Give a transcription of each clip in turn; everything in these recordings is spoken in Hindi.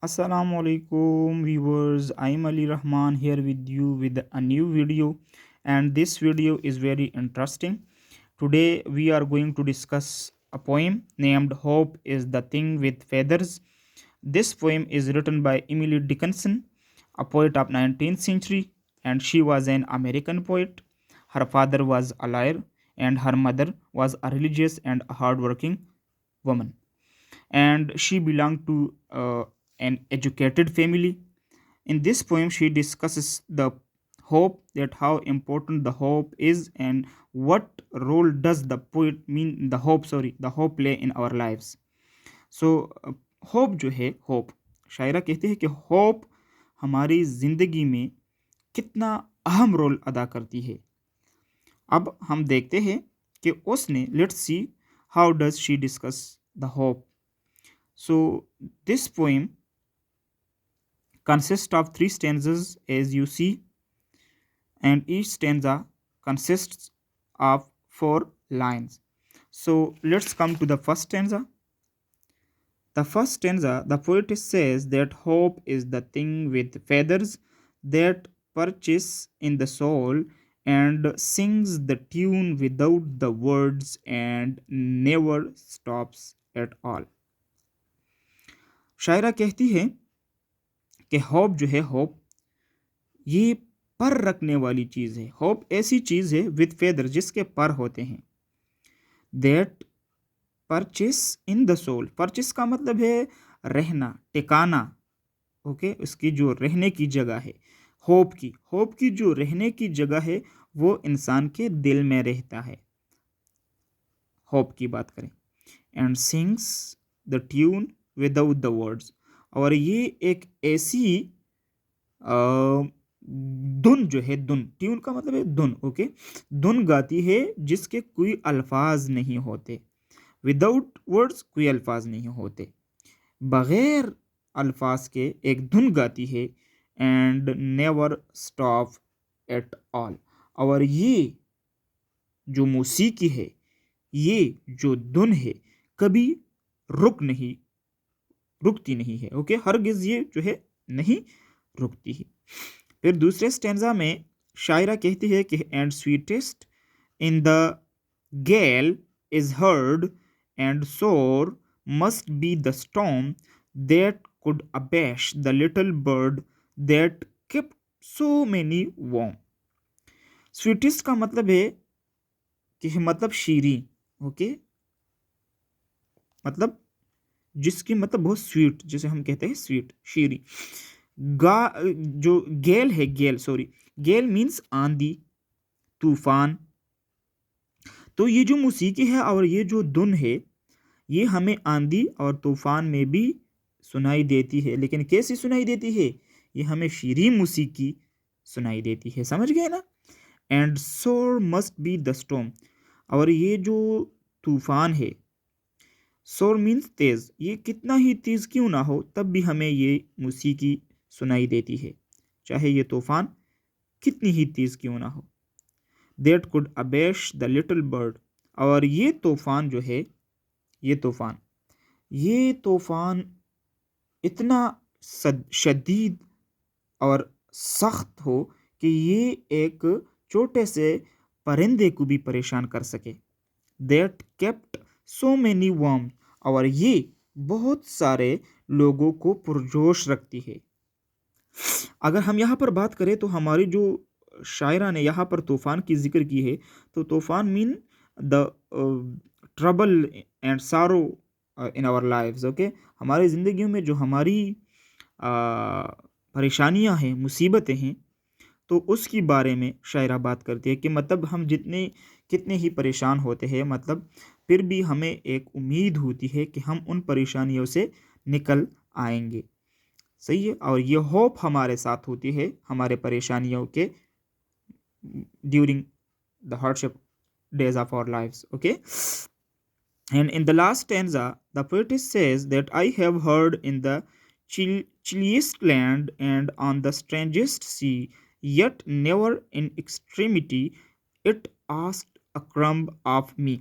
Assalamu alaikum viewers. I'm Ali Rahman here with you with a new video, and this video is very interesting. Today we are going to discuss a poem named Hope is the Thing with Feathers. This poem is written by Emily Dickinson, a poet of 19th century, and she was an American poet. Her father was a lawyer and her mother was a religious and a hardworking woman, and she belonged to an educated family. In this poem, she discusses the hope, that how important the hope is and what role does the poet mean the hope play in our lives. So hope जो है, होप शायरा कहते हैं कि होप हमारी ज़िंदगी में कितना अहम रोल अदा करती है। अब हम देखते हैं कि उसने let's see how does she discuss the hope. So this poem consists of three stanzas as you see, and each stanza consists of four lines. So let's come to the first stanza. The first stanza, the poetess says that hope is the thing with feathers that perches in the soul and sings the tune without the words and never stops at all. शायरा कहती है कि होप जो है, होप ये पर रखने वाली चीज़ है। होप ऐसी चीज़ है विथ फेदर, जिसके पर होते हैं। That purchase in the soul, purchase का मतलब है रहना, टिकाना। ओके, उसकी जो रहने की जगह है, होप की जो रहने की जगह है वो इंसान के दिल में रहता है। होप की बात करें, and sings the tune without the words, और ये एक ऐसी धुन जो है, धुन, ट्यून का मतलब है धुन। ओके, धुन गाती है जिसके कोई अल्फाज नहीं होते। विदाउट वर्ड्स, कोई अल्फाज नहीं होते, बगैर अल्फाज के एक धुन गाती है। And never stop at all, और ये जो मौसीकी है, ये जो धुन है, कभी रुकती नहीं है। ओके, हरगिज ये जो है नहीं रुकती है। फिर दूसरे स्टेंजा में शायरा कहती है कि and sweetest in the gale is heard and sore must be the storm that could abash the little bird that kept so many warm. Sweetest का मतलब है कि मतलब शीरी। ओके, मतलब जिसकी मतलब बहुत स्वीट, जिसे हम कहते हैं स्वीट, शीरी। जो गेल है, गेल मीन्स आंधी, तूफान। तो ये जो मौसीकी है और ये जो धुन है, ये हमें आंधी और तूफान में भी सुनाई देती है। लेकिन कैसी सुनाई देती है? ये हमें शीरी मौसीकी सुनाई देती है। समझ गए ना? And sore must be the storm, और ये जो तूफान है, सोर मीन्स तेज, ये कितना ही तेज क्यों ना हो, तब भी हमें ये मौसीकी सुनाई देती है, चाहे ये तूफान कितनी ही तेज क्यों ना हो। That could abash the little bird, और ये तूफान जो है, ये तूफान इतना शदीद और सख्त हो कि ये एक छोटे से परिंदे को भी परेशान कर सके। That kept so many worm, और ये बहुत सारे लोगों को पुरजोश रखती है। अगर हम यहाँ पर बात करें तो हमारी जो शायरा ने यहाँ पर तूफ़ान की जिक्र की है, तो तूफ़ान मीन द ट्रबल एंड सारो इन आवर लाइव्स। ओके, हमारी ज़िंदगियों में जो हमारी परेशानियाँ हैं, मुसीबतें हैं, तो उसकी बारे में शायरा बात करती है कि मतलब हम कितने ही परेशान होते हैं, मतलब फिर भी हमें एक उम्मीद होती है कि हम उन परेशानियों से निकल आएंगे। सही है, और ये होप हमारे साथ होती है हमारे परेशानियों के during the hardship days of our lives. Okay, and in the last stanza the poetess says that I have heard in the chilliest land and on the strangest sea, yet never in extremity it asked a crumb of me.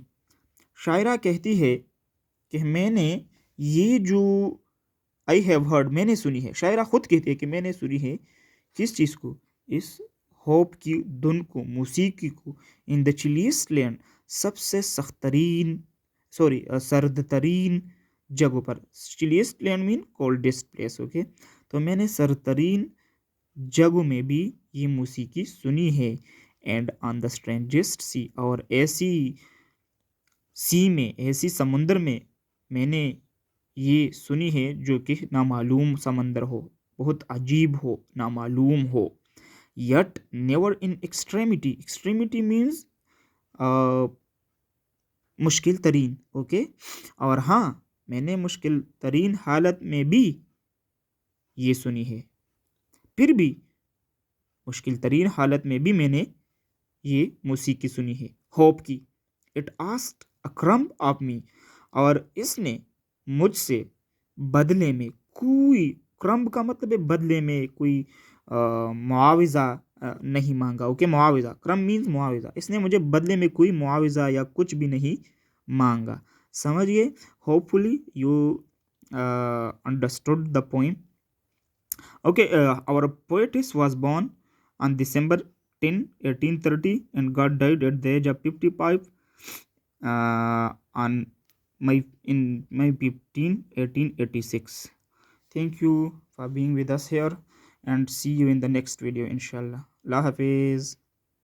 शायरा कहती है कि मैंने ये जो आई हैव हर्ड, मैंने सुनी है, शायरा खुद कहती है कि मैंने सुनी है किस चीज़ को, इस होप की धुन को, मौसीकी को, इन द चिलीस्ट लैंड, सबसे सख्त तरीन, सॉरी सर्द तरीन जगहों पर। Chilliest land mean coldest place, okay. तो मैंने सर्द तरीन जगहों में भी ये मौसीकी सुनी है। एंड ऑन द स्ट्रेंजेस्ट सी, और ऐसी सी में, ऐसी समुंदर में मैंने ये सुनी है जो कि नामालूम समंदर हो, बहुत अजीब हो, नामालूम हो। Yet never in extremity, extremity means मुश्किल तरीन, ओके। और हाँ, मैंने मुश्किल तरीन हालत में भी ये सुनी है, फिर भी मुश्किल तरीन हालत में भी मैंने ये मौसीकी सुनी है, होप की। It asked a crumb of me, और इसने मुझसे बदले में कोई, क्रम्ब का मतलब है बदले में कोई मुआवजा नहीं मांगा, ओके। मुआवजा, क्रम्ब मीन्स मुआवजा, इसने मुझे बदले में कोई मुआवजा या कुछ भी नहीं मांगा। समझिए, hopefully you understood the point. Okay, our poetess was born on December 10, 1830, and God died at the age of 55 on May 15, 1886. Thank you for being with us here, and see you in the next video, inshallah. Allah Hafiz.